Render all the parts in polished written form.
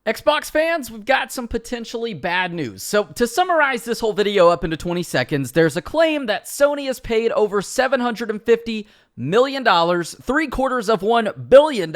Xbox fans, we've got some potentially bad news. So to summarize this whole video up into 20 seconds, there's a claim that Sony has paid over $750 million, $750 million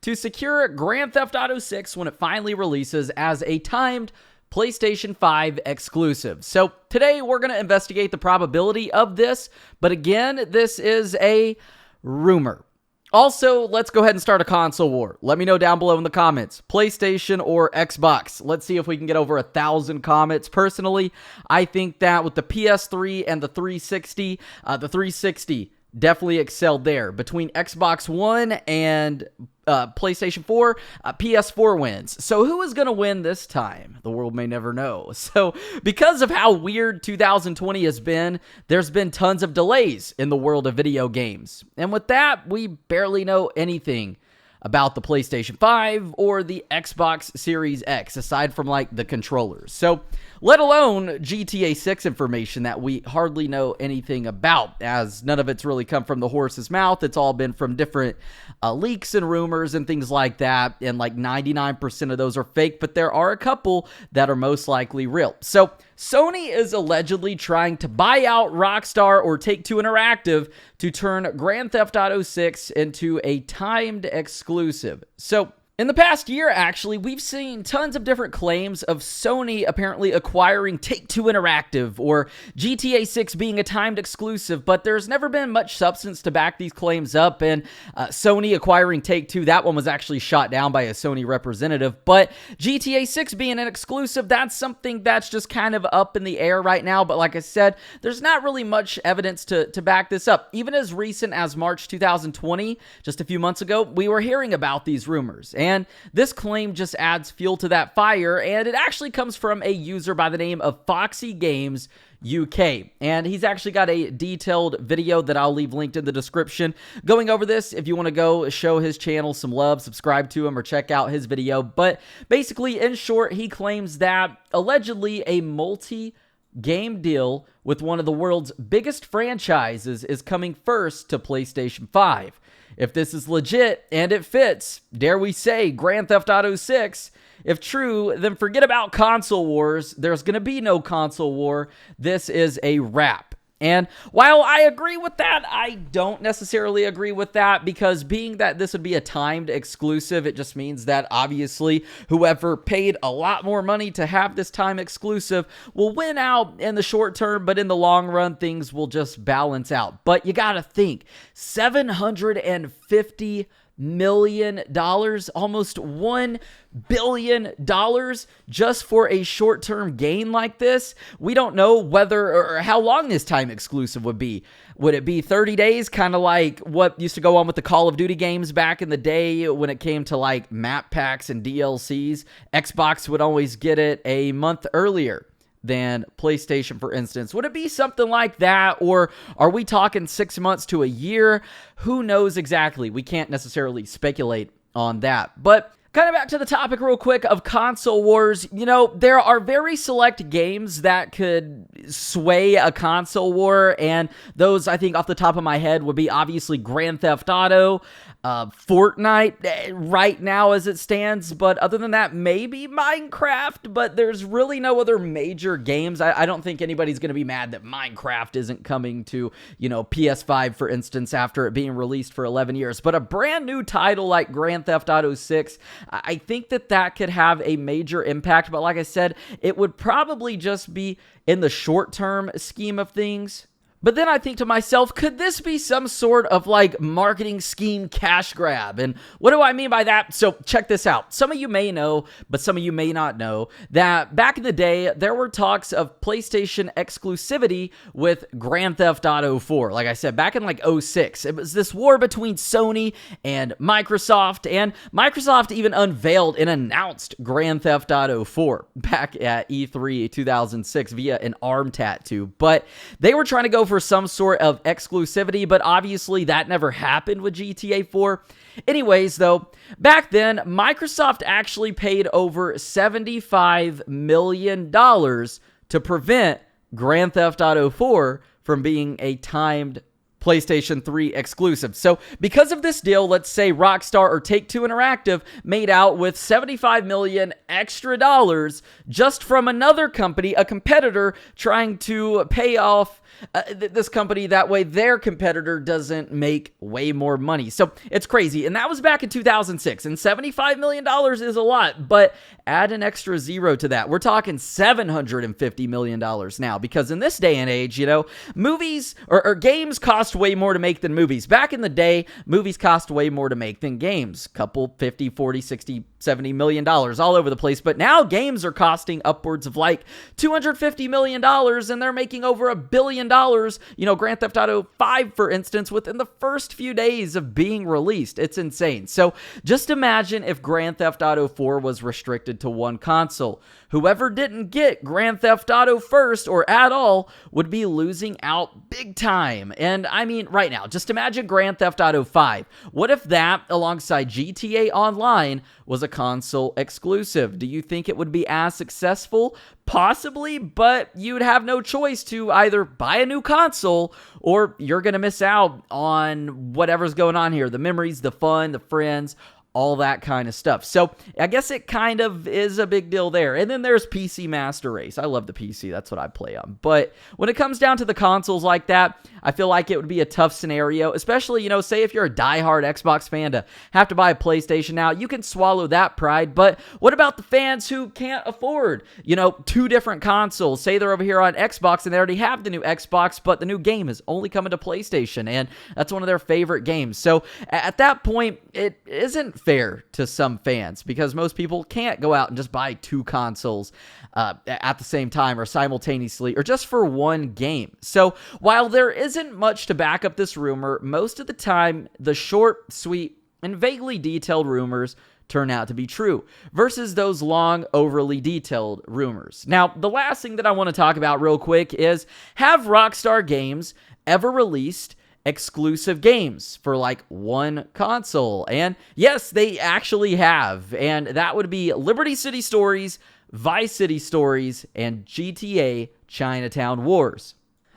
to secure Grand Theft Auto 6 when it finally releases as a timed PlayStation 5 exclusive. So today we're going to investigate the probability of this, but again, this is a rumor. Also, let's go ahead and start a console war. Let me know down below in the comments, PlayStation or Xbox. Let's see if we can get over 1,000 comments. Personally, I think that with the PS3 and the 360 definitely excelled there. Between Xbox One and PlayStation 4, PS4 wins. So who is going to win this time? The world may never know. So because of how weird 2020 has been, there's been tons of delays in the world of video games. And with that, we barely know anything about the PlayStation 5 or the Xbox Series X, aside from like the controllers. So let alone GTA 6 information that we hardly know anything about, as none of it's really come from the horse's mouth. It's all been from different leaks and rumors and things like that, and like 99% of those are fake, but there are a couple that are most likely real. So Sony is allegedly trying to buy out Rockstar or Take-Two Interactive to turn Grand Theft Auto 6 into a timed exclusive. So in the past year, actually, we've seen tons of different claims of Sony apparently acquiring Take-Two Interactive or GTA 6 being a timed exclusive, but there's never been much substance to back these claims up, and Sony acquiring Take-Two, that one was actually shot down by a Sony representative, but GTA 6 being an exclusive, that's something that's just kind of up in the air right now, but like I said, there's not really much evidence to back this up. Even as recent as March 2020, just a few months ago, we were hearing about these rumors. And this claim just adds fuel to that fire, and it actually comes from a user by the name of Foxy Games UK. And he's actually got a detailed video that I'll leave linked in the description going over this if you want to go show his channel some love, subscribe to him, or check out his video. But basically, in short, he claims that allegedly a multi-game deal with one of the world's biggest franchises is coming first to PlayStation 5. If this is legit and it fits, dare we say, Grand Theft Auto 6, if true, then forget about console wars. There's going to be no console war. This is a wrap. And while I agree with that, I don't necessarily agree with that, because being that this would be a timed exclusive, it just means that obviously whoever paid a lot more money to have this time exclusive will win out in the short term, but in the long run, things will just balance out. But you gotta think, $750 million, almost $1 billion just for a short-term gain like this. We don't know whether or how long this time exclusive would be. Would it be 30 days, kind of like what used to go on with the Call of Duty games back in the day when it came to like map packs and DLCs? Xbox would always get it a month earlier than PlayStation, for instance. Would it be something like that, or are we talking 6 months to a year? Who knows exactly? We can't necessarily speculate on that. But kind of back to the topic real quick of console wars, you know, there are very select games that could sway a console war, and those, I think, off the top of my head would be obviously Grand Theft Auto, Fortnite right now as it stands, but other than that, maybe Minecraft, but there's really no other major games. I don't think anybody's going to be mad that Minecraft isn't coming to, you know, PS5, for instance, after it being released for 11 years, but a brand new title like Grand Theft Auto 6, I think that could have a major impact, but like I said, it would probably just be in the short-term scheme of things. But then I think to myself, could this be some sort of like marketing scheme cash grab? And what do I mean by that? So check this out. Some of you may know, but some of you may not know, that back in the day, there were talks of PlayStation exclusivity with Grand Theft Auto 4. Like I said, back in like 2006, it was this war between Sony and Microsoft even unveiled and announced Grand Theft Auto 4 back at E3 2006 via an arm tattoo. But they were trying to go for some sort of exclusivity, but obviously that never happened with GTA 4. Anyways, though, back then, Microsoft actually paid over $75 million to prevent Grand Theft Auto 4 from being a timed PlayStation 3 exclusive. So because of this deal, let's say Rockstar or Take-Two Interactive made out with $75 million extra dollars just from another company, a competitor, trying to pay off this company. That way their competitor doesn't make way more money. So it's crazy. And that was back in 2006. And $75 million is a lot, but add an extra zero to that. We're talking $750 million now, because in this day and age, you know, movies or games cost way more to make than movies. Back in the day, movies cost way more to make than games. Couple 50, 40, 60, $70 million all over the place. But now games are costing upwards of like $250 million, and they're making over $1 billion. You know, Grand Theft Auto 5, for instance, within the first few days of being released. It's insane. So just imagine if Grand Theft Auto 4 was restricted to one console. Whoever didn't get Grand Theft Auto first or at all would be losing out big time. And I mean, right now, just imagine Grand Theft Auto 5. What if that, alongside GTA Online, was a console exclusive? Do you think it would be as successful? Possibly, but you'd have no choice to either buy a new console or you're going to miss out on whatever's going on here. The memories, the fun, the friends, all that kind of stuff. So I guess it kind of is a big deal there. And then there's PC Master Race. I love the PC. That's what I play on. But when it comes down to the consoles like that, I feel like it would be a tough scenario, especially, you know, say if you're a diehard Xbox fan to have to buy a PlayStation now, you can swallow that pride. But what about the fans who can't afford, you know, two different consoles? Say they're over here on Xbox and they already have the new Xbox, but the new game is only coming to PlayStation, and that's one of their favorite games. So at that point, it isn't fair to some fans, because most people can't go out and just buy two consoles at the same time or simultaneously or just for one game. So while there isn't much to back up this rumor, most of the time the short, sweet, and vaguely detailed rumors turn out to be true versus those long, overly detailed rumors. Now, the last thing that I want to talk about real quick is, have Rockstar Games ever released exclusive games for like one console? And yes, they actually have. And that would be Liberty City Stories, Vice City Stories, and GTA Chinatown Wars.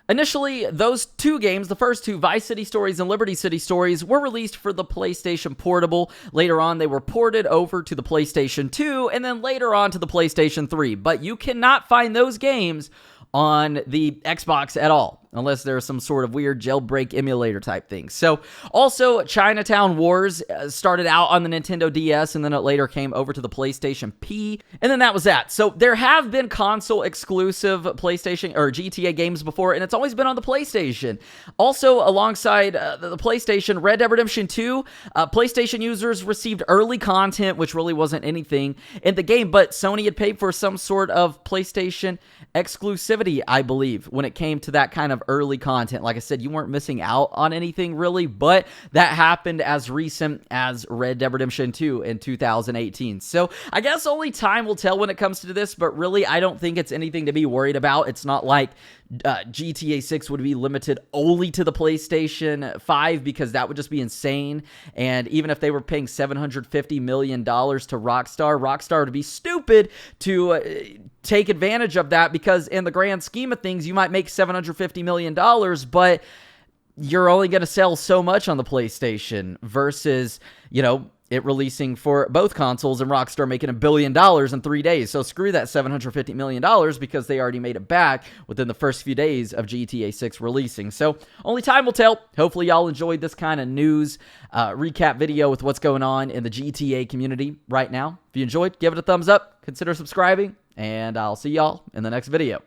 Initially, those two games, the first two, Vice City Stories and Liberty City Stories, were released for the PlayStation Portable. Later on, they were ported over to the PlayStation 2, and then later on to the PlayStation 3. But you cannot find those games on the Xbox at all, unless there's some sort of weird jailbreak emulator type thing. So also, Chinatown Wars started out on the Nintendo DS, and then it later came over to the PlayStation P, and then that was that. So there have been console exclusive PlayStation or GTA games before, and it's always been on the PlayStation. Also, alongside the PlayStation, Red Dead Redemption 2, PlayStation users received early content, which really wasn't anything in the game, but Sony had paid for some sort of PlayStation exclusivity, I believe, when it came to that kind of early content. Like I said, you weren't missing out on anything really, but that happened as recent as Red Dead Redemption 2 in 2018. So I guess only time will tell when it comes to this, but really I don't think it's anything to be worried about. It's not like GTA 6 would be limited only to the PlayStation 5, because that would just be insane. And even if they were paying $750 million to Rockstar would be stupid to take advantage of that, because in the grand scheme of things, you might make $750 million, but you're only going to sell so much on the PlayStation versus, you know, it releasing for both consoles and Rockstar making $1 billion in 3 days. So screw that $750 million, because they already made it back within the first few days of GTA 6 releasing. So only time will tell. Hopefully y'all enjoyed this kind of news recap video with what's going on in the GTA community right now. If you enjoyed, give it a thumbs up, consider subscribing, and I'll see y'all in the next video.